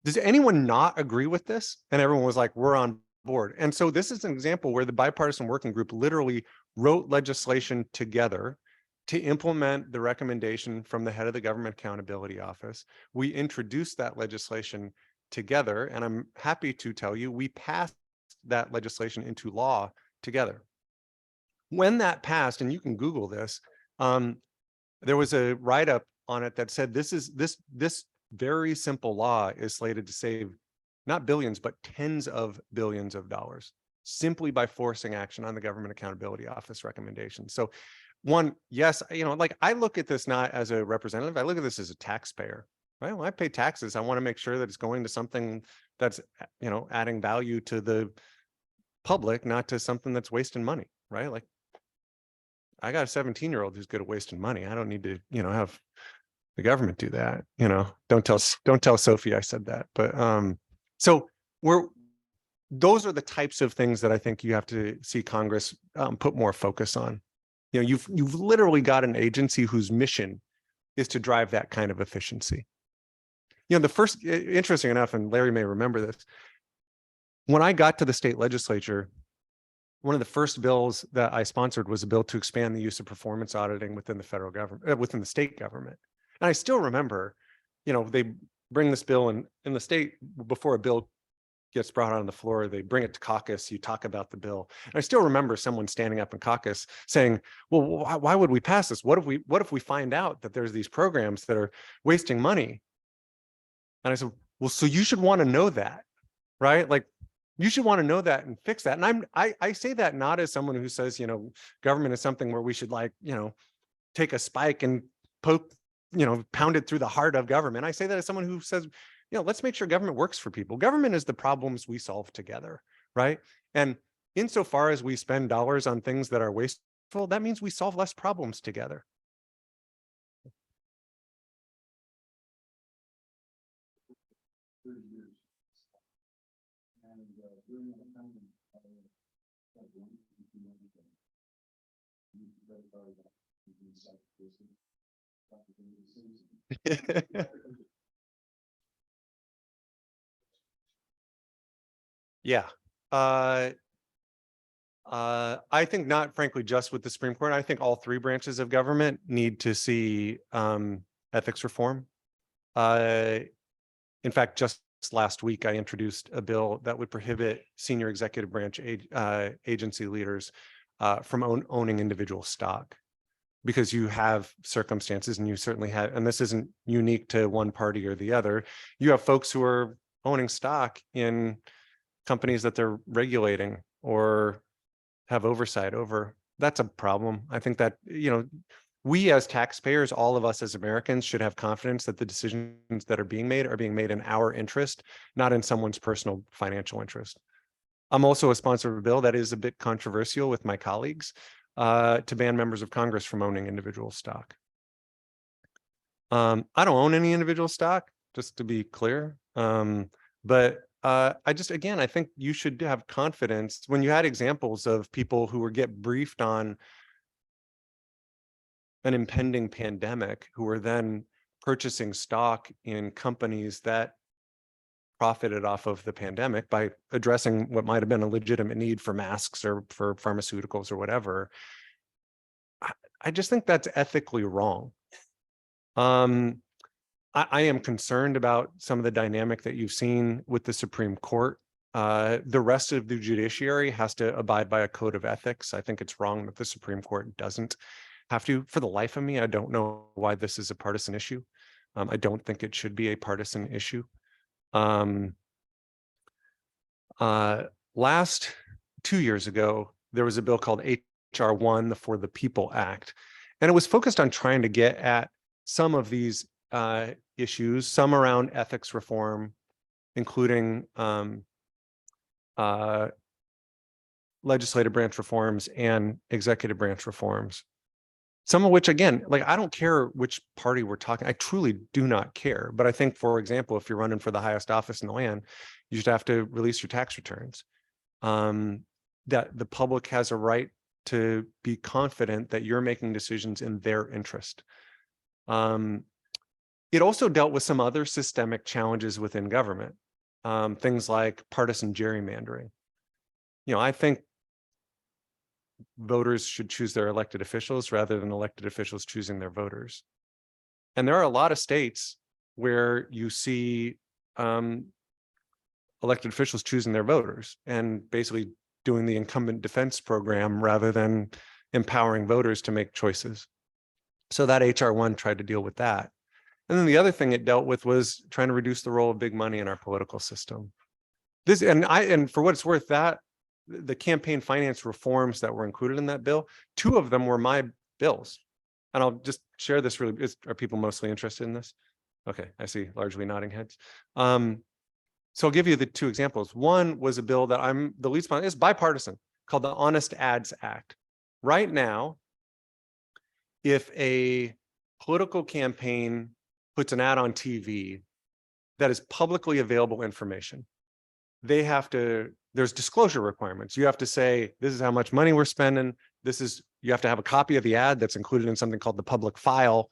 does anyone not agree with this? And everyone was like, we're on board. And so this is an example where the bipartisan working group literally wrote legislation together to implement the recommendation from the head of the Government Accountability Office. We introduced that legislation together, and I'm happy to tell you, we passed that legislation into law together. When that passed, and you can Google this, there was a write-up on it that said this very simple law is slated to save not billions, but tens of billions of dollars simply by forcing action on the Government Accountability Office recommendations. So one, yes, like I look at this not as a representative, I look at this as a taxpayer, right? When I pay taxes, I want to make sure that it's going to something that's, adding value to the public, not to something that's wasting money, right? Like I got a 17-year-old who's good at wasting money. I don't need to, have the government do that. Don't tell Sophie I said that. But so those are the types of things that I think you have to see Congress put more focus on. You've literally got an agency whose mission is to drive that kind of efficiency. You know, the first, interesting enough, and Larry may remember this, when I got to the state legislature, one of the first bills that I sponsored was a bill to expand the use of performance auditing within the federal government, within the state government. And I still remember, you know, they bring this bill in the state before a bill gets brought on the floor, they bring it to caucus, you talk about the bill. And I still remember someone standing up in caucus saying, well, why would we pass this? What if we find out that there's these programs that are wasting money? And I said, well, so you should want to know that, right? Like, you should want to know that and fix that. And I say that not as someone who says, you know, government is something where we should, like, you know, take a spike and poke, you know, pound it through the heart of government. I say that as someone who says, you know, let's make sure government works for people. Government is the problems we solve together, right? And insofar as we spend dollars on things that are wasteful, that means we solve less problems together. Yeah. I think not, frankly, just with the Supreme Court. I think all three branches of government need to see ethics reform. In fact, just last week, I introduced a bill that would prohibit senior executive branch agency leaders from owning individual stock, because you have circumstances, and you certainly have, and this isn't unique to one party or the other. You have folks who are owning stock in companies that they're regulating or have oversight over. That's a problem. I think that, you know, we as taxpayers, all of us as Americans, should have confidence that the decisions that are being made in our interest, not in someone's personal financial interest. I'm also a sponsor of a bill that is a bit controversial with my colleagues to ban members of Congress from owning individual stock. I don't own any individual stock, just to be clear. But I just, again, I think you should have confidence. When you had examples of people who get briefed on an impending pandemic, who were then purchasing stock in companies that profited off of the pandemic by addressing what might have been a legitimate need for masks or for pharmaceuticals or whatever, I just think that's ethically wrong. I am concerned about some of the dynamic that you've seen with the Supreme Court. The rest of the judiciary has to abide by a code of ethics. I think it's wrong that the Supreme Court doesn't have to. For the life of me, I don't know why this is a partisan issue. I don't think it should be a partisan issue. Last 2 years ago, there was a bill called HR 1, the For the People Act, and it was focused on trying to get at some of these issues, some around ethics reform, including legislative branch reforms and executive branch reforms. Some of which, again, like, I don't care which party we're talking. I truly do not care. But I think, for example, if you're running for the highest office in the land, you should have to release your tax returns. That the public has a right to be confident that you're making decisions in their interest. It also dealt with some other systemic challenges within government, things like partisan gerrymandering. You know, I think voters should choose their elected officials rather than elected officials choosing their voters. And there are a lot of states where you see elected officials choosing their voters and basically doing the incumbent defense program rather than empowering voters to make choices. So that HR 1 tried to deal with that. And then the other thing it dealt with was trying to reduce the role of big money in our political system. This, and for what it's worth, that the campaign finance reforms that were included in that bill, 2 of them were my bills. And I'll just share this really. Are people mostly interested in this? Okay, I see largely nodding heads. So I'll give you the 2 examples. One was a bill that I'm the lead sponsor. It's bipartisan, called the Honest Ads Act. Right now, if a political campaign puts an ad on TV that is publicly available information, they have to, there's disclosure requirements. You have to say, this is how much money we're spending. You have to have a copy of the ad that's included in something called the public file.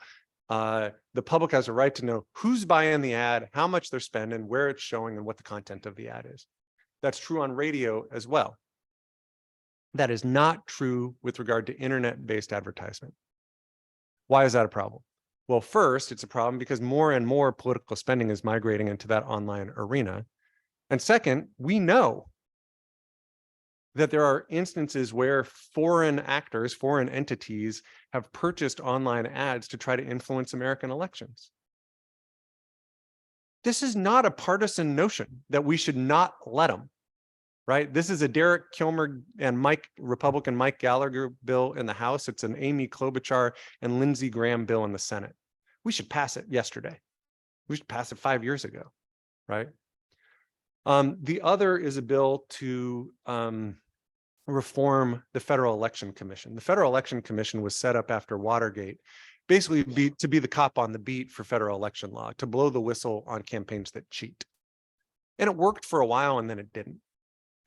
The public has a right to know who's buying the ad, how much they're spending, where it's showing, and what the content of the ad is. That's true on radio as well. That is not true with regard to internet-based advertisement. Why is that a problem? Well, first, it's a problem because more and more political spending is migrating into that online arena. And second, we know that there are instances where foreign actors, foreign entities have purchased online ads to try to influence American elections. This is not a partisan notion that we should not let them, right? This is a Derek Kilmer and Republican Mike Gallagher bill in the House. It's an Amy Klobuchar and Lindsey Graham bill in the Senate. We should pass it yesterday. We should pass it 5 years ago, right? The other is a bill to reform the Federal Election Commission. The Federal Election Commission was set up after Watergate, basically to be the cop on the beat for federal election law, to blow the whistle on campaigns that cheat. And it worked for a while and then it didn't.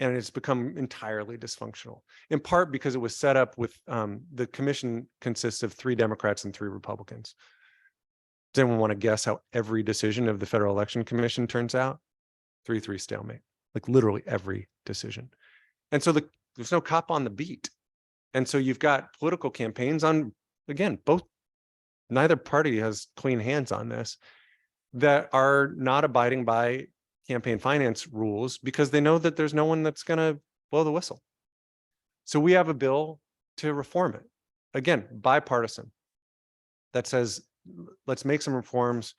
And it's become entirely dysfunctional, in part because it was set up with the commission consists of 3 Democrats and 3 Republicans. Does anyone want to guess how every decision of the Federal Election Commission turns out? 3-3 stalemate, like literally every decision. And so there's no cop on the beat. And so you've got political campaigns on, again, neither party has clean hands on this, that are not abiding by campaign finance rules because they know that there's no one that's going to blow the whistle. So we have a bill to reform it. Again, bipartisan, that says, let's make some reforms.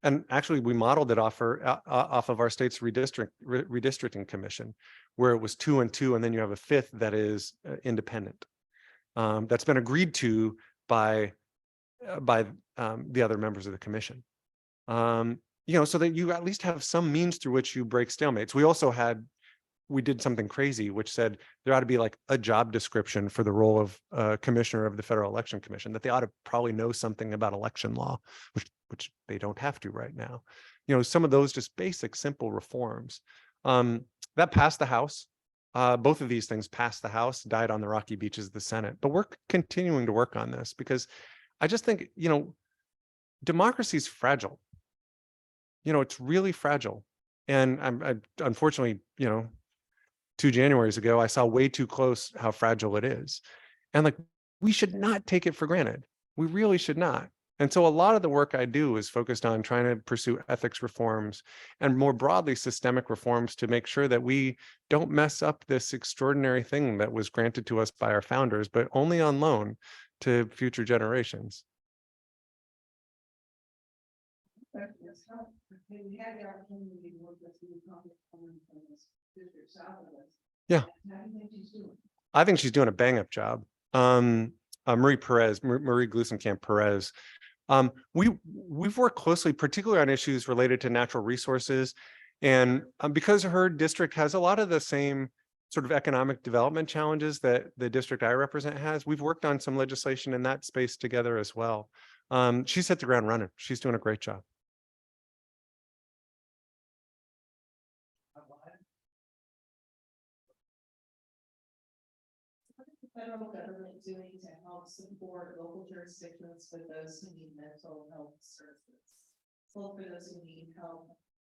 And actually, we modeled it off of our state's redistricting commission, where it was 2 and 2, and then you have a 5th that is independent. That's been agreed to by the other members of the commission. So that you at least have some means through which you break stalemates. We did something crazy, which said there ought to be like a job description for the role of commissioner of the Federal Election Commission, that they ought to probably know something about election law, which they don't have to right now. Some of those just basic, simple reforms. That passed the House. Both of these things passed the House, died on the rocky beaches of the Senate. But we're continuing to work on this because I just think, democracy is fragile. It's really fragile. And I unfortunately, 2 Januaries ago, I saw way too close how fragile it is. And we should not take it for granted. We really should not. And so a lot of the work I do is focused on trying to pursue ethics reforms and more broadly systemic reforms to make sure that we don't mess up this extraordinary thing that was granted to us by our founders, but only on loan to future generations. We had the opportunity to work with the Congresswoman from this district south of us. Yeah. How do you think she's doing? I think she's doing a bang-up job. Marie Gluesenkamp Perez. We've worked closely, particularly on issues related to natural resources. And because her district has a lot of the same sort of economic development challenges that the district I represent has, we've worked on some legislation in that space together as well. She's hit the ground running. She's doing a great job. Federal government doing to help support local jurisdictions with those who need mental health services? So for those who need help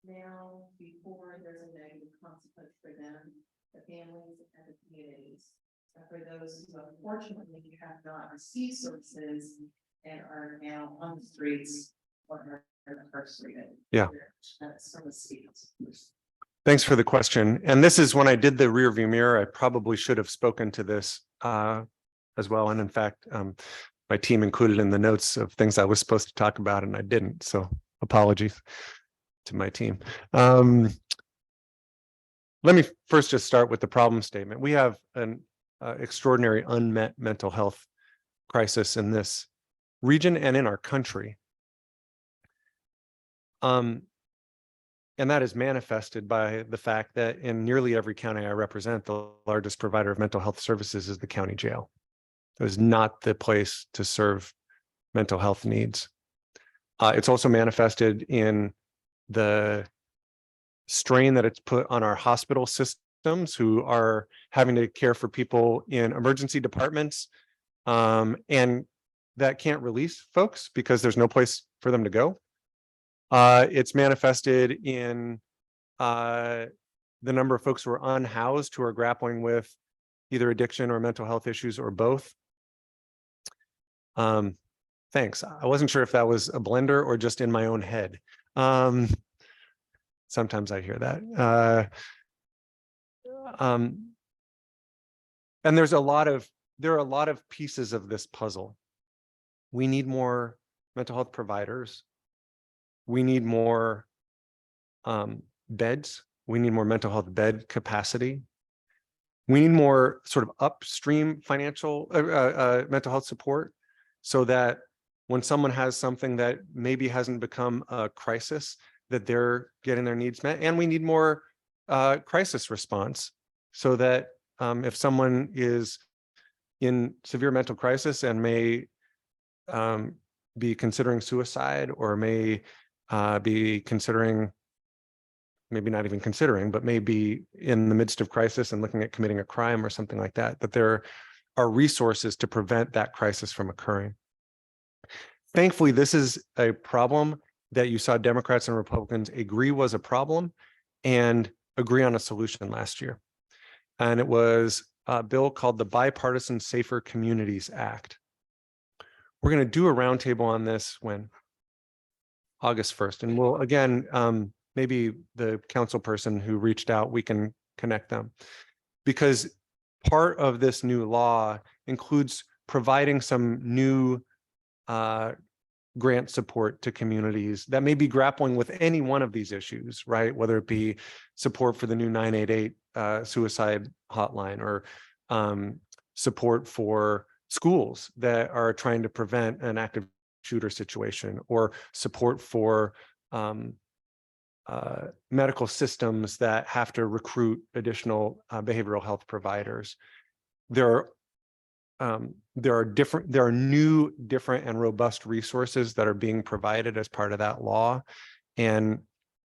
now, before there's a negative consequence for them, the families and the communities. And for those who unfortunately have not received services and are now on the streets or are incarcerated. Yeah. That's from the state. Thanks for the question. And this is when I did the rear view mirror, I probably should have spoken to this as well. And in fact, my team included in the notes of things I was supposed to talk about and I didn't. So apologies to my team. Let me first just start with the problem statement. We have an extraordinary unmet mental health crisis in this region and in our country. And that is manifested by the fact that in nearly every county I represent, the largest provider of mental health services is the county jail. It is not the place to serve mental health needs. It's also manifested in the strain that it's put on our hospital systems, who are having to care for people in emergency departments and that can't release folks because there's no place for them to go. It's manifested in the number of folks who are unhoused, who are grappling with either addiction or mental health issues or both. Thanks. I wasn't sure if that was a blender or just in my own head. Sometimes I hear that. And there are a lot of pieces of this puzzle. We need more mental health providers. We need more beds. We need more mental health bed capacity. We need more sort of upstream financial mental health support, so that when someone has something that maybe hasn't become a crisis, that they're getting their needs met. And we need more crisis response, so that if someone is in severe mental crisis and may be considering suicide, or may be considering, maybe not even considering, but may be in the midst of crisis and looking at committing a crime or something like that, that there are resources to prevent that crisis from occurring. Thankfully, this is a problem that you saw Democrats and Republicans agree was a problem and agree on a solution last year. And it was a bill called the Bipartisan Safer Communities Act. We're going to do a roundtable on this when? August 1st. And we'll, again, maybe the council person who reached out, we can connect them. Because part of this new law includes providing some new grant support to communities that may be grappling with any one of these issues, right? Whether it be support for the new 988 suicide hotline, or support for schools that are trying to prevent an active shooter situation, or support for medical systems that have to recruit additional behavioral health providers. There are new, different, and robust resources that are being provided as part of that law, and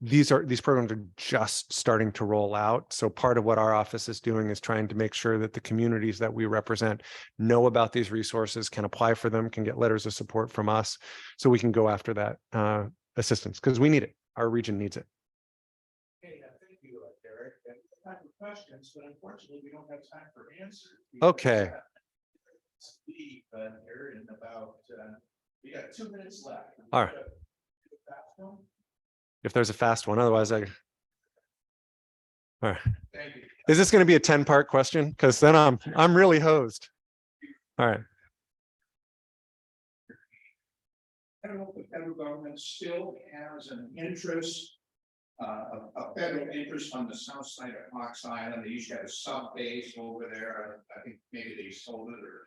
these programs are just starting to roll out. So part of what our office is doing is trying to make sure that the communities that we represent know about these resources, can apply for them, can get letters of support from us, so we can go after that assistance, because we need it. Our region needs it. Okay, thank you, Derek. And time for questions, but unfortunately, we don't have time for answers. Okay. Speak here in about we got 2 minutes left. All right. If there's a fast one, otherwise all right. Thank you. Is this going to be a 10-part question? Because then I'm really hosed. All right. I don't know if the federal government still has an interest, a federal interest on the south side of Fox Island. They used to have a sub base over there. I think maybe they sold it, or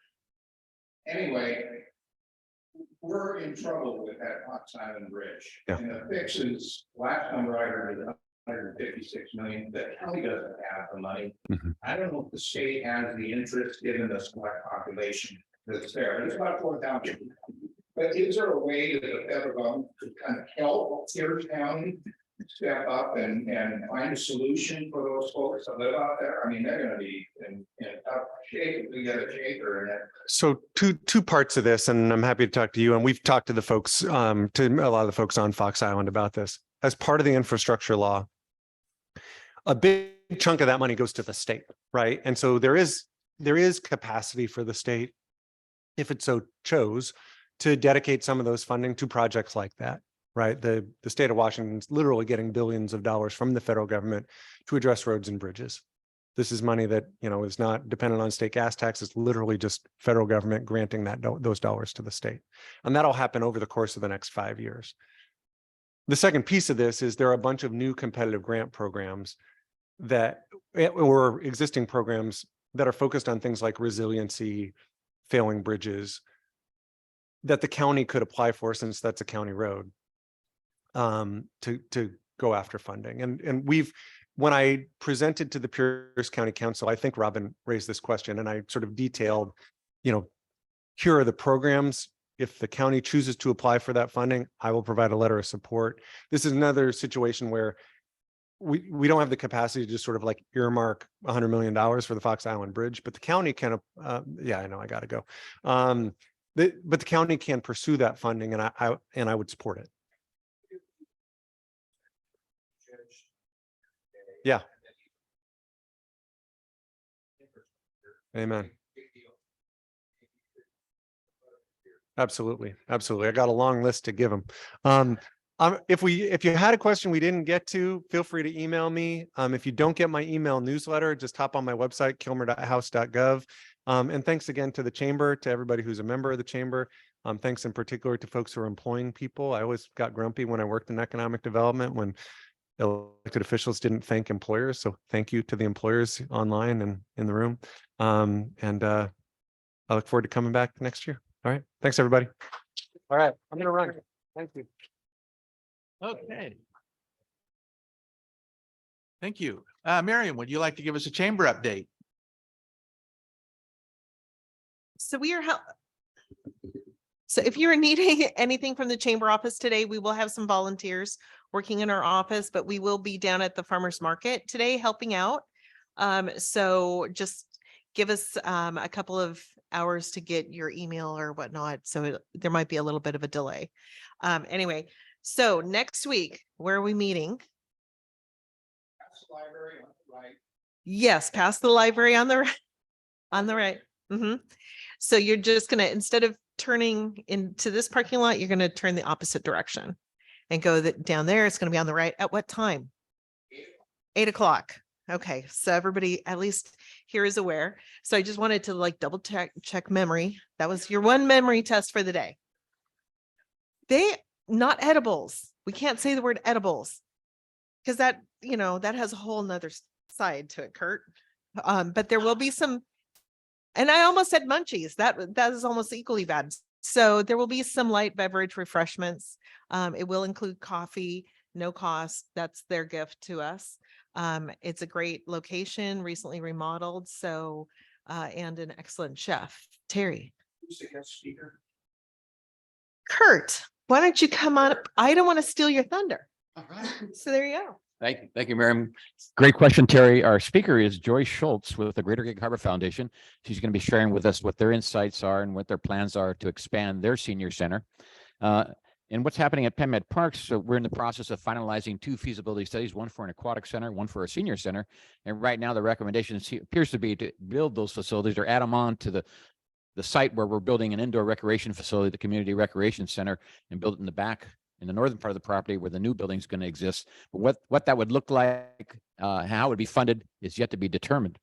anyway, we're in trouble with that Fox Island Bridge. Yeah. And the fixes, last number I heard is 156 million. The county doesn't have the money. Mhm. I don't know if the state has the interest, given the select population that's there. It's about 4,000. But is there a way that the federal government could kind of help Pierce County step up and find a solution for those folks that live out there? I mean, they're gonna be in tough shape if we get a shaker in it. So two parts of this, and I'm happy to talk to you. And we've talked to the folks, to a lot of the folks on Fox Island about this. As part of the infrastructure law, a big chunk of that money goes to the state, right? And so there is capacity for the state, if it so chose, to dedicate some of those funding to projects like that, right? The state of Washington's literally getting billions of dollars from the federal government to address roads and bridges. This is money that, is not dependent on state gas tax. It's literally just federal government granting those dollars to the state. And that'll happen over the course of the next 5 years. The second piece of this is there are a bunch of new competitive grant programs or existing programs that are focused on things like resiliency, failing bridges, that the county could apply for, since that's a county road, to go after funding. And when I presented to the Pierce County Council, I think Robin raised this question, and I sort of detailed, here are the programs. If the county chooses to apply for that funding, I will provide a letter of support. This is another situation where we don't have the capacity to just sort of like earmark $100 million for the Fox Island Bridge, but the county can, yeah, I know I got to go. but the county can pursue that funding, and I would support it. Yeah. Amen. Absolutely. Absolutely. I got a long list to give them. If you had a question we didn't get to, feel free to email me. If you don't get my email newsletter, just hop on my website, kilmer.house.gov. And thanks again to the chamber, to everybody who's a member of the chamber. Thanks in particular to folks who are employing people. I always got grumpy when I worked in economic development when elected officials didn't thank employers. So thank you to the employers online and in the room. I look forward to coming back next year. All right. Thanks, everybody. All right. I'm going to run. Thank you. Okay. Thank you. Miriam, would you like to give us a chamber update? So so if you're needing anything from the chamber office today, we will have some volunteers working in our office, but we will be down at the farmer's market today helping out. So just give us a couple of hours to get your email or whatnot. So there might be a little bit of a delay. Anyway, so next week, where are we meeting? That's the library on the right. Yes, past the library on the right. On the right. So you're just gonna, instead of turning into this parking lot, you're gonna turn the opposite direction and go down there. It's gonna be on the right. At what time? 8 o'clock. Okay, so everybody at least here is aware. So I just wanted to like double check memory. That was your one memory test for the day. Not edibles. We can't say the word edibles because that, that has a whole nother side to it, Kurt. But there will be some, and I almost said munchies. That is almost equally bad. So there will be some light beverage refreshments. It will include coffee, no cost. That's their gift to us. It's a great location, recently remodeled. So, and an excellent chef, Terry. Who's the guest speaker? Kurt, why don't you come on up? I don't want to steal your thunder. All right. So there you go. Thank you, Miriam. Great question, Terry. Our speaker is Joyce Schultz with the Greater Gig Harbor Foundation. She's going to be sharing with us what their insights are and what their plans are to expand their senior center. And what's happening at PennMed Parks. So we're in the process of finalizing 2 feasibility studies, one for an aquatic center, one for a senior center. And right now the recommendation appears to be to build those facilities or add them on to the site where we're building an indoor recreation facility, the community recreation center, and build it in the back in the northern part of the property where the new building is going to exist. But what that would look like, how it would be funded is yet to be determined.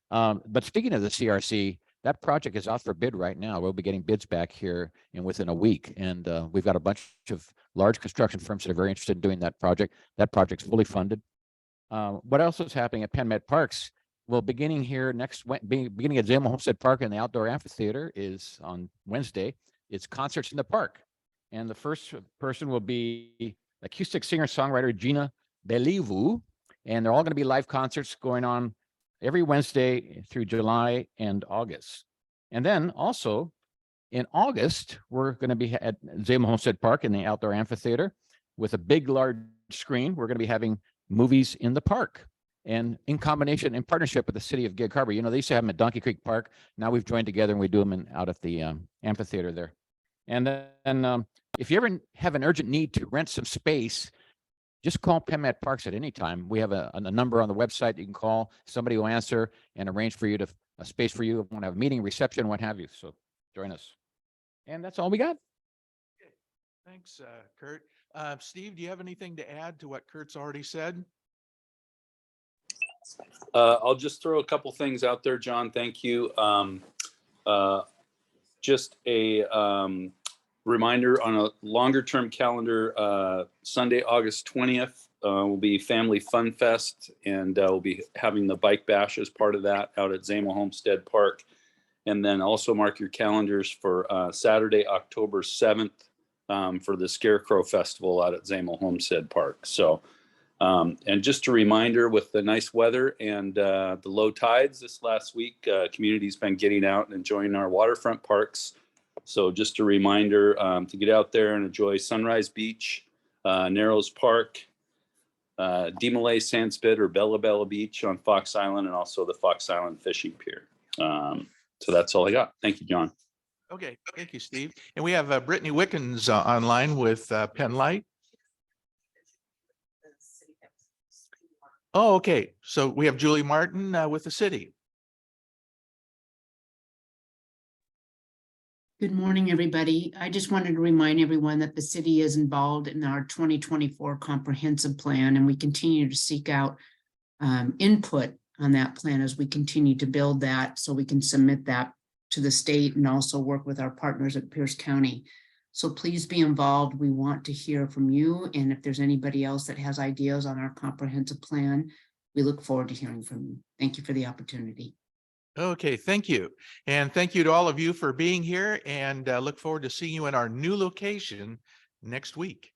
But speaking of the CRC, that project is out for bid right now. We'll be getting bids back here within a week. And we've got a bunch of large construction firms that are very interested in doing that project. That project's fully funded. What else is happening at PennMed Parks? Well, beginning here beginning at Zama Homestead Park and the outdoor amphitheater is on Wednesday. It's concerts in the park. And the first person will be acoustic singer-songwriter Gina Belivu. And they're all going to be live concerts going on every Wednesday through July and August. And then also in August, we're going to be at Zama Homestead Park in the outdoor amphitheater with a big, large screen. We're going to be having movies in the park. And in combination, in partnership with the city of Gig Harbor, they used to have them at Donkey Creek Park. Now we've joined together and we do them out at the amphitheater there. And then if you ever have an urgent need to rent some space, just call PennMed Parks at any time. We have a number on the website you can call. Somebody will answer and arrange for you a space for you. If you want to have a meeting, reception, what have you. So join us. And that's all we got. Okay. Thanks, Kurt. Steve, do you have anything to add to what Kurt's already said? I'll just throw a couple things out there, John. Thank you. Just a reminder on a longer term calendar, Sunday, August 20th, will be Family Fun Fest, and we'll be having the bike bash as part of that out at Zama Homestead Park. And then also mark your calendars for Saturday, October 7th, for the Scarecrow Festival out at Zama Homestead Park. So, and just a reminder, with the nice weather and the low tides this last week, community's been getting out and enjoying our waterfront parks. So just a reminder to get out there and enjoy Sunrise Beach, Narrows Park, Demalay Sandspit or Bella Bella Beach on Fox Island, and also the Fox Island Fishing Pier. So that's all I got. Thank you, John. Okay, thank you, Steve. And we have Brittany Wickens online with Penn Light. Oh, okay. So we have Julie Martin with the city. Good morning, everybody. I just wanted to remind everyone that the city is involved in our 2024 comprehensive plan, and we continue to seek out input on that plan as we continue to build that, so we can submit that to the state and also work with our partners at Pierce County. So please be involved. We want to hear from you. And if there's anybody else that has ideas on our comprehensive plan, we look forward to hearing from you. Thank you for the opportunity. Okay, thank you. And thank you to all of you for being here, and look forward to seeing you in our new location next week.